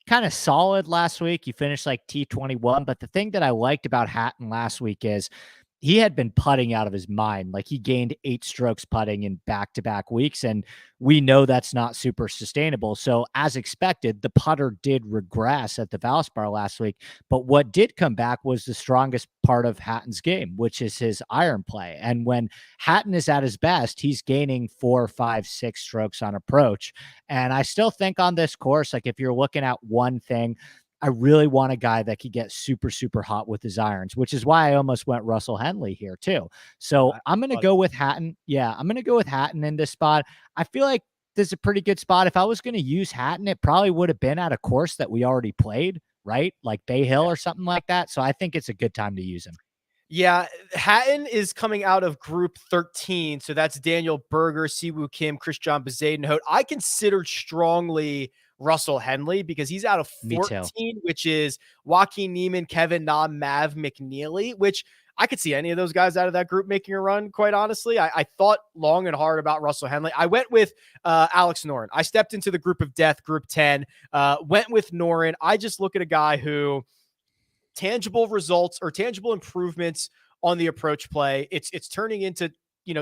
Speaker 2: kind of solid last week. He finished like T21. But the thing that I liked about Hatton last week is he had been putting out of his mind. Like he gained 8 strokes putting in back-to-back weeks. And we know that's not super sustainable. So as expected, the putter did regress at the Valspar last week. But what did come back was the strongest part of Hatton's game, which is his iron play. And when Hatton is at his best, he's gaining 4, 5, 6 strokes on approach. And I still think on this course, like if you're looking at one thing, I really want a guy that could get super, super hot with his irons, which is why I almost went Russell Henley here too. So I'm going to go with Hatton. Yeah, I'm going to go with Hatton in this spot. I feel like this is a pretty good spot. If I was going to use Hatton, it probably would have been at a course that we already played, right? Like Bay Hill or something like that. So I think it's a good time to use him.
Speaker 1: Yeah, Hatton is coming out of Group 13. So that's Daniel Berger, Siwoo Kim, Christian Bezadenhout. I considered strongly Russell Henley because he's out of 14, which is Joaquin Niemann, Kevin Na, Mav McNeely, which I could see any of those guys out of that group making a run, quite honestly. I thought long and hard about Russell Henley. I went with Alex Noren. I stepped into the group of death, Group 10, went with Noren. I just look at a guy who tangible results or tangible improvements on the approach play. It's turning into,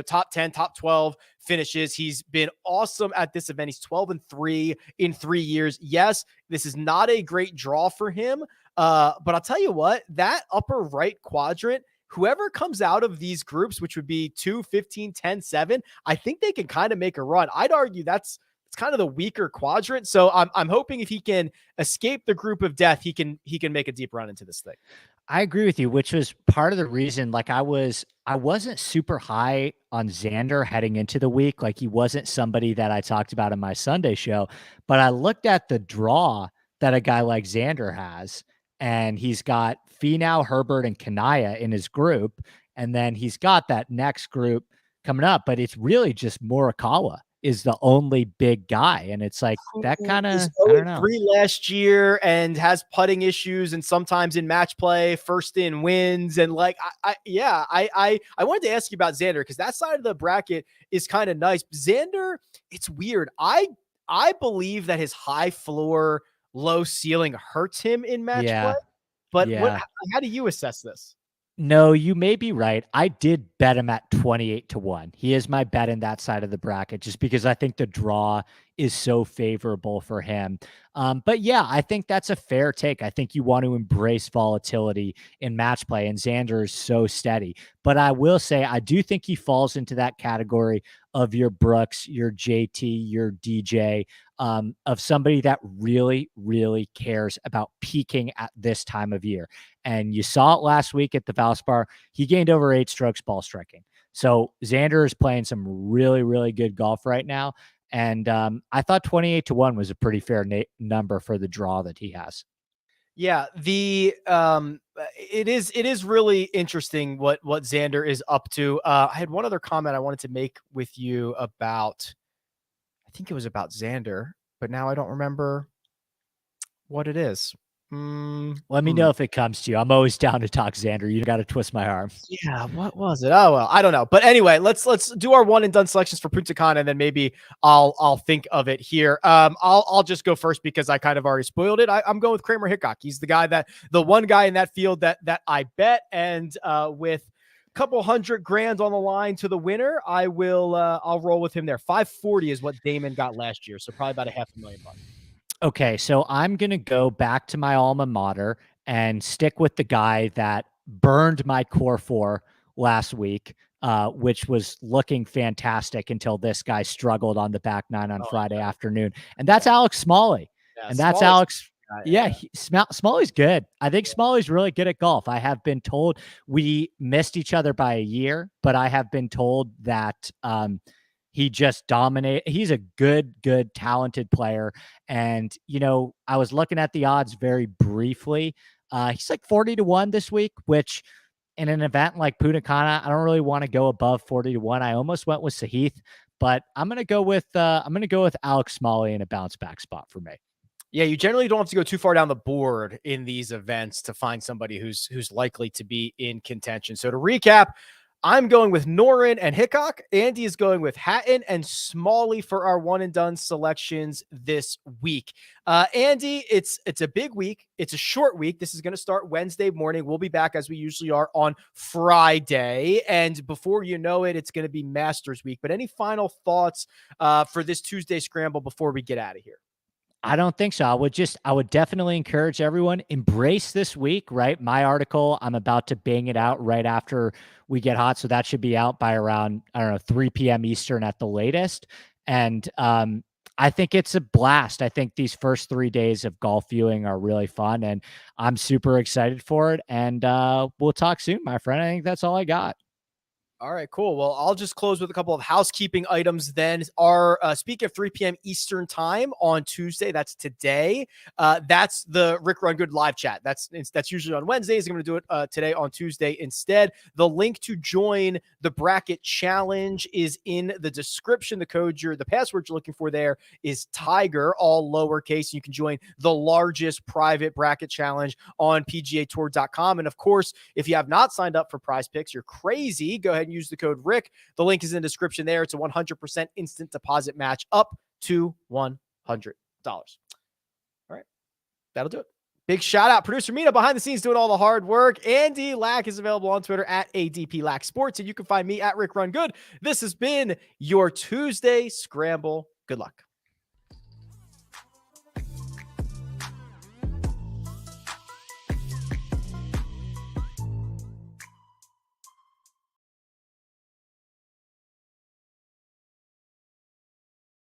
Speaker 1: top 10, top 12 finishes. He's been awesome at this event. He's 12-3 in 3 years. Yes, this is not a great draw for him. But I'll tell you what, that upper right quadrant, whoever comes out of these groups, which would be 2, 15, 10, 7, I think they can kind of make a run. I'd argue it's kind of the weaker quadrant. So I'm hoping if he can escape the group of death, he can make a deep run into this thing.
Speaker 2: I agree with you, which was part of the reason, like I wasn't super high on Xander heading into the week. Like he wasn't somebody that I talked about in my Sunday show, but I looked at the draw that a guy like Xander has, and he's got Finau, Herbert, and Kanaya in his group. And then he's got that next group coming up, but it's really just Morikawa is the only big guy. And it's like that kind of, I don't know.
Speaker 1: 3 last year and has putting issues and sometimes in match play, first in wins. And like, I wanted to ask you about Xander because that side of the bracket is kind of nice. Xander, it's weird. I believe that his high floor, low ceiling hurts him in match play. But how do you assess this?
Speaker 2: No, you may be right. I did bet him at 28-1. He is my bet in that side of the bracket just because I think the draw is so favorable for him. But yeah, I think that's a fair take. I think you want to embrace volatility in match play, and Xander is so steady. But I will say, I do think he falls into that category of your Brooks, your JT, your DJ, of somebody that really, really cares about peaking at this time of year. And you saw it last week at the Valspar. He gained over 8 strokes ball striking. So Xander is playing some really, really good golf right now. And I thought 28-1 was a pretty fair number for the draw that he has.
Speaker 1: Yeah, it is really interesting what Xander is up to. I had one other comment I wanted to make with you about, I think it was about Xander, but now I don't remember what it is.
Speaker 2: Let me know if it comes to you. I'm always down to talk Xander. You got to twist my arm.
Speaker 1: Yeah, what was it? Oh well, I don't know. But anyway, let's do our one and done selections for Puntacana, and then maybe I'll think of it here. I'll just go first because I kind of already spoiled it. I'm going with Kramer Hickok. He's the one guy in that field that I bet, and with a couple $100,000 on the line to the winner, I'll roll with him there. 540 is what Damon got last year, so probably about $500,000.
Speaker 2: Okay, so I'm going to go back to my alma mater and stick with the guy that burned my core four last week, which was looking fantastic until this guy struggled on the back nine on
Speaker 1: Oh,
Speaker 2: Friday
Speaker 1: yeah.
Speaker 2: afternoon. And that's Alex Smalley.
Speaker 1: Yeah,
Speaker 2: And that's
Speaker 1: Smalley's
Speaker 2: Alex. Yeah, Smalley's good. I think Smalley's really good at golf. I have been told we missed each other by a year, but I have been told that he just dominate. He's a good, talented player. And, I was looking at the odds very briefly. He's like 40-1 this week, which in an event like Puntacana, I don't really want to go above 40-1. I almost went with Sahith, but I'm going to go with Alex Smalley in a bounce back spot for me.
Speaker 1: Yeah, you generally don't have to go too far down the board in these events to find somebody who's likely to be in contention. So to recap, I'm going with Norin and Hickok. Andy is going with Hatton and Smalley for our one and done selections this week. Andy, it's a big week. It's a short week. This is going to start Wednesday morning. We'll be back as we usually are on Friday. And before you know it, it's going to be Masters week. But any final thoughts for this Tuesday scramble before we get out of here?
Speaker 2: I don't think so. I would definitely encourage everyone, embrace this week, right? My article, I'm about to bang it out right after we get hot. So that should be out by around, 3 p.m. Eastern at the latest. And I think it's a blast. I think these first 3 days of golf viewing are really fun, and I'm super excited for it. And we'll talk soon, my friend. I think that's all I got.
Speaker 1: All right, cool. Well, I'll just close with a couple of housekeeping items then. Our speaking of 3 p.m. Eastern time on Tuesday, that's today. That's the Rick Run Good live chat. That's usually on Wednesdays. I'm going to do it today on Tuesday instead. The link to join the bracket challenge is in the description. The password you're looking for there is Tiger, all lowercase. You can join the largest private bracket challenge on PGAtour.com. And of course, if you have not signed up for PrizePicks, you're crazy. Go ahead and use the code Rick. The link is in the description there. It's a 100% instant deposit match up to $100. All right. That'll do it. Big shout out. Producer Mina behind the scenes doing all the hard work. Andy Lack is available on Twitter at ADP Lack Sports. And you can find me at Rick Run Good. This has been your Tuesday Scramble. Good luck.